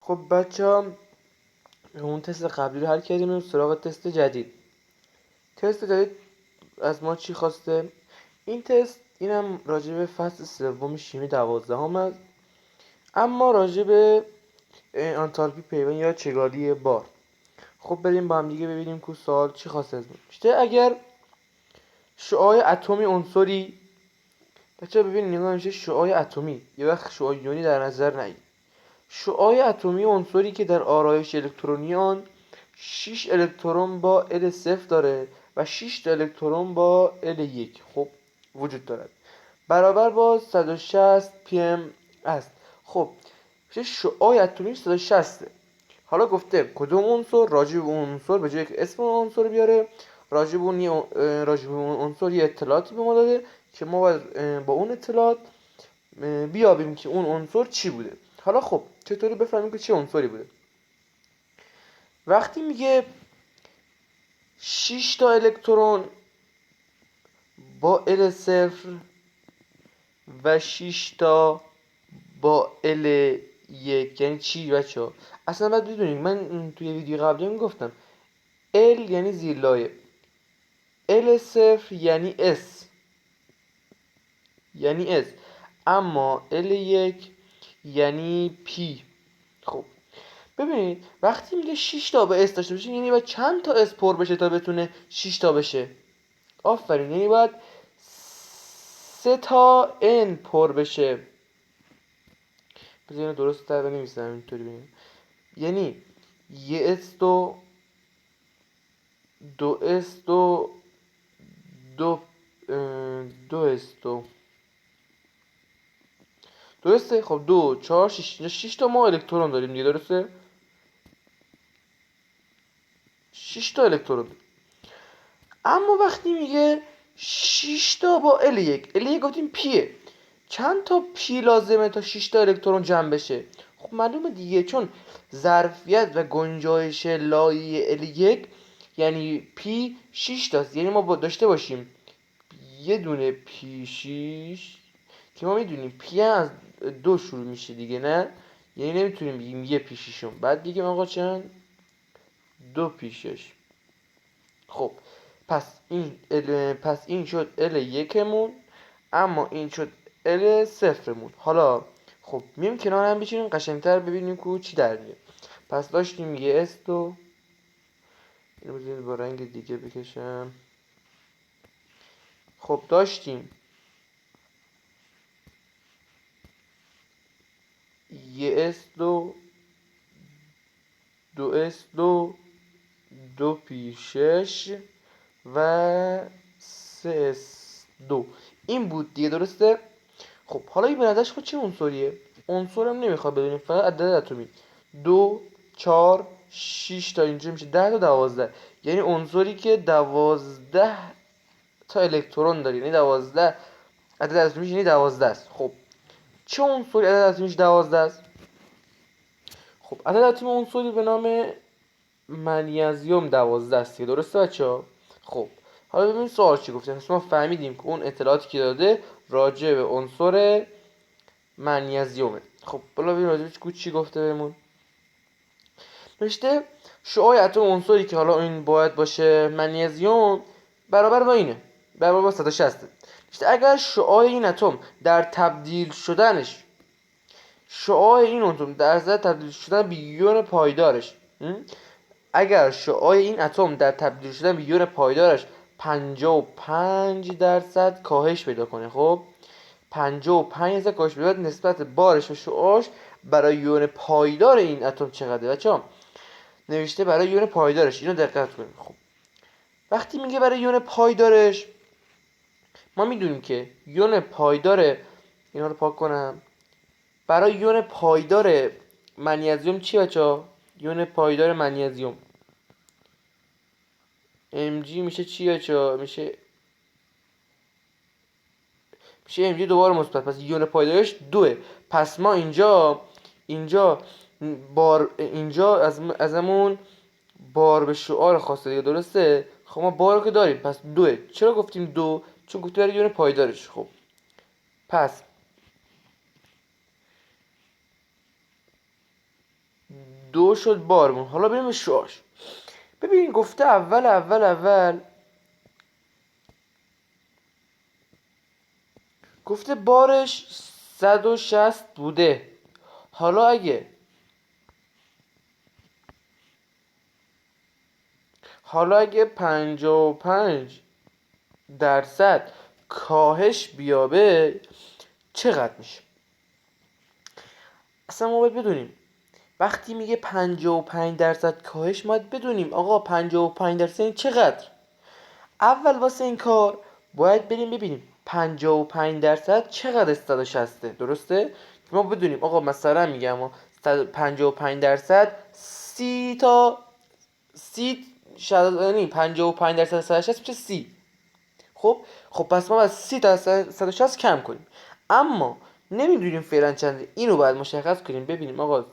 خب بچه ها، اون تست قبلی رو حل کردیم و سراغ تست جدید. تست جدید از ما چی خواسته؟ این تست اینم راجع به فصل سوم شیمی 12 است، اما راجع به آنتالپی پیوند یا چگالی بار. خب بریم با هم دیگه ببینیم که سوال چی خواسته از ما. اگر شعاع اتمی عنصری، بچه ببین نگاه میشه شعاع اتمی، یه وقت شعاع یونی در نظر نگیر. شعاع اتمی عنصری که در آرایش الکترونی آن 6 الکترون با L0 داره و 6 تا الکترون با L1 خب وجود دارد، برابر با 160 pm است. خب شعاع اتمی 160. حالا گفته کدوم عنصر راجع به اون عنصر به جای که اسم اون عنصر بیاره راجع به اون عنصر یه اطلاعاتی به ما داده که ما باید با اون اطلاعات بیابیم که اون عنصر چی بوده. حالا خب چطوری بفهمیم که چه عنصری بوده؟ وقتی میگه 6 تا الکترون با L0 و 6 تا با L1 یعنی چی بچه ها؟ اصلا باید بدونید، من توی ویدیو قبلی هم گفتم L یعنی زیرلایه، L0 یعنی S یعنی S، اما L1 یعنی P. خب ببینید وقتی میگه 6 تا به S داشته باشه یعنی باید چند تا S پر بشه تا بتونه 6 تا بشه؟ آفرین، یعنی باید 3 تا N پر بشه. بذارین درست تر بنویسم اینطوری ببینیم، یعنی یه S دو S دو S درسته. خب 2 4 6 تا ما الکترون داریم دیگه، درسته؟ 6 تا الکترون داریم. اما وقتی میگه 6 تا با L1 گفتیم پیه، چند تا پی لازمه تا 6 تا الکترون جمع بشه؟ خب معلومه دیگه، چون ظرفیت و گنجایش لایه L1 یعنی پی 6 تاست، یعنی ما داشته باشیم یه دونه پی 6 که ما میدونیم پی از 2 شروع میشه دیگه، نه؟ یعنی نمیتونیم بگیم یه پی 6، بعد بگیم آقا چند؟ 2 پی 6. خب پس این شد L1 مون، اما این شد L0 مون. حالا خب میم کنار هم بچینیم قشنگتر ببینیم که چی در میاد. پس داشتیم یه S اینو بذارید با رنگ دیگه بکشم. خب داشتیم یه S دو S دو پی 6 و 3S2 این بود دیگه، درسته؟ خب حالا این بنظرش خود چه عنصریه؟ عنصر هم نمیخواد بدونیم، فقط عدد اتمی. 2 4 6 تا اینجا میشه 10 تا 12، یعنی عنصری که 12 تا الکترون داره، یعنی 12 عدد اتمیش یعنی 12 است. خب چه عنصری عدد اتمیش 12 است؟ خب عدد اتمی عنصری به نام منیزیم 12 است، درسته بچه‌ها؟ خب حالا ببینیم سوال چی گفته. پس ما فهمیدیم که اون اطلاعاتی که داده راجع به عنصر منیزیمه. خب بالا ببینیم راجع به چی گفته بهمون. نوشته شعاع اتم عنصری که حالا این باید باشه منیزیم برابر با اینه، برابر با 160. نوشته اگر شعاع این اتم در تبدیل شدنش، شعاع این اتم در اثر تبدیل شدن به یون پایدارش، اگر شعاع این اتم در تبدیل شدن به یون پایدارش 55% کاهش پیدا کنه، خب 55% کاهش پیدا نسبت بارش و شعاعش برای یون پایدار این اتم چقدره؟ بچه‌ها نوشته برای یون پایدارش، اینو دقت کنید. خب وقتی میگه برای یون پایدارش، ما میدونیم که یون پایدار، اینا رو پاک کنم، برای یون پایدار منیزیم چی بچه‌ها؟ یون پایدار منیزیم Mg میشه چی بچه‌ها؟ میشه Mg دوباره مثبت، پس یون پایدارش 2. پس ما اینجا بار، اینجا ازمون بار به شعار خواسته دیگه، درسته؟ خب ما بار که داریم، پس 2. چرا گفتیم 2؟ چون گفتیم برای یون پایدارش. خب پس 2 شد بارمون. حالا بریم به شاش. ببین گفته اول گفته بارش 160 بوده. حالا اگه 55% کاهش بیابه چقدر میشه؟ اصلا ما باید بدونیم وقتی میگه 55% کاهش، ما باید بدونیم آقا 55% این چقدر. اول واسه این کار باید بریم ببینیم 55% چقدر 160 درسته؟ ما بدونیم آقا مثلا میگم 55% 30 تا 30 یعنی 55% 160 میشه 30. خب پس ما باید 30 تا 160 کم کنیم، اما نمیدونیم فعلا چنده. اینو باید مشخص کنیم ببینیم آقا 55%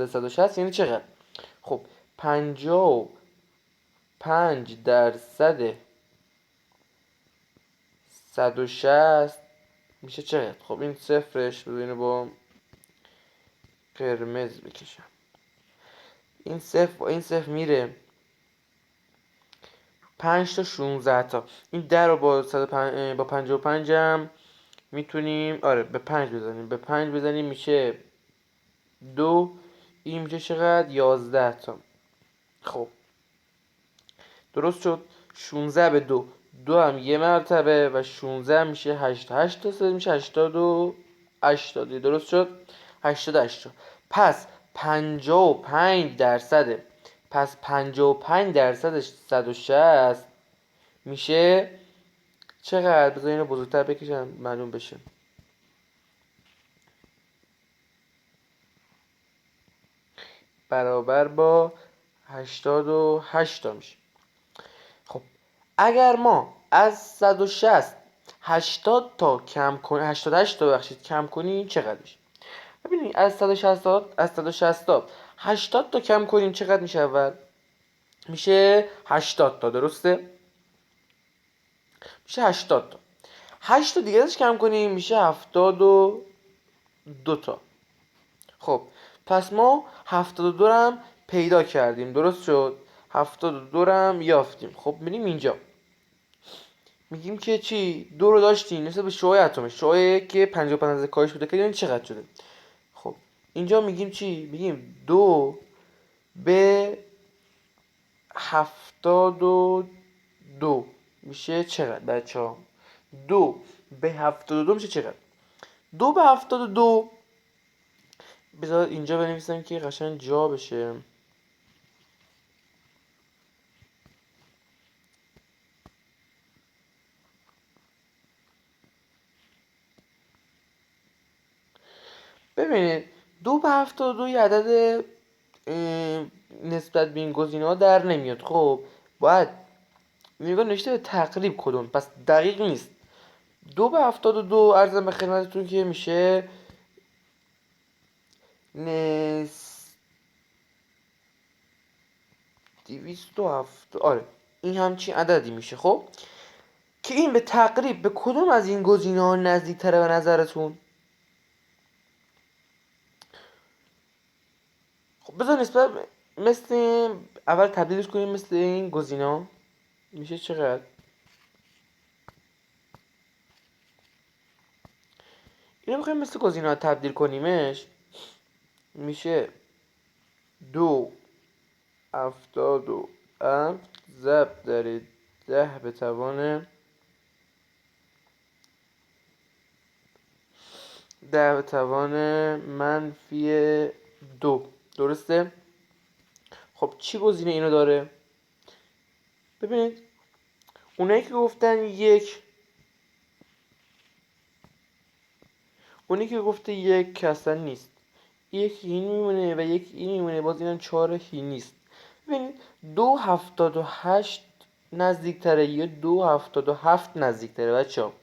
160 یعنی چقدر. خب 55% 160 میشه چقدر؟ خب این صفرش بذار اینو با قرمز بکشم. این صفر میره 5 تا 16 تا. این 10 رو با 55 هم میتونیم به 5 بزنیم. به 5 بزنیم میشه 2. این میشه چقدر؟ 11 تا. خب درست شد. 16 به 2 2 هم یه مرتبه و 16 میشه 8 تا 3 میشه 80. درست شد. 80. پس 55%، پس 55% 160 میشه چقدر؟ بذار اینو بزرگتر بکشم معلوم بشه. برابر با 88 تا میشه. خب اگر ما از 160 80 تا کم کنیم، 88 تا کم کنیم چقدر میشه؟ ببینید از 160 تا 80 تا کم کنیم چقدر میشه؟ اول میشه 80 تا درسته؟ میشه 80 تا. 8 تا دیگه ازش کم کنیم میشه 72 تا. خب پس ما 72 رو هم پیدا کردیم. درست شد. 72 رو هم یافتیم. خب میریم اینجا میگیم که چی؟ 2 رو داشتیم نسبت به شعاع اتم، شعاع که 55 از کاهش بوده که این چقدر شده. خب اینجا میگیم چی؟ میگیم 2 به 72 میشه چقدر بچه ها؟ 2 به 72 میشه چقدر؟ 2 به 72 بذار اینجا بنویسم که قشنگ جا بشه. ببینید 2 به 72 یه عدد نسبت به این گزینه ها در نمیاد. خب باید نگاه نوشته به تقریب کدوم، پس دقیق نیست. 2 به 72 عرضم به خدمتتون که میشه 207. آره این همچین عددی میشه. خب که این به تقریب به کدوم از این گزینه ها نزدیک تره به نظرتون؟ خب بذار نسبت مثل اول تبدیلش کنیم مثل این گزینه ها میشه چقدر؟ اینو بخوایم مثل گزینه ها تبدیل کنیمش میشه 2.77 ضرب در 10 به توان -2. درسته؟ خب چی گزینه اینو داره؟ ببینید اونایی که گفتن اونایی که گفته 1 که اصلا نیست، 1 این میمونه و 1 این میمونه، باز اینم 4 هی نیست. ببینید 2.78 نزدیکتره یا 2.77 نزدیکتره بچه ها؟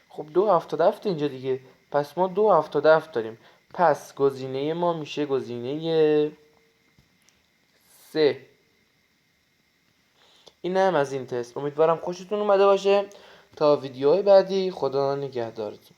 خب 2.77 اینجا دیگه، پس ما 2.77 داریم. پس گزینه ما میشه گزینه 3. این هم از این تست. امیدوارم خوشتون اومده باشه. تا ویدیوهای بعدی خدا نگهدارتون.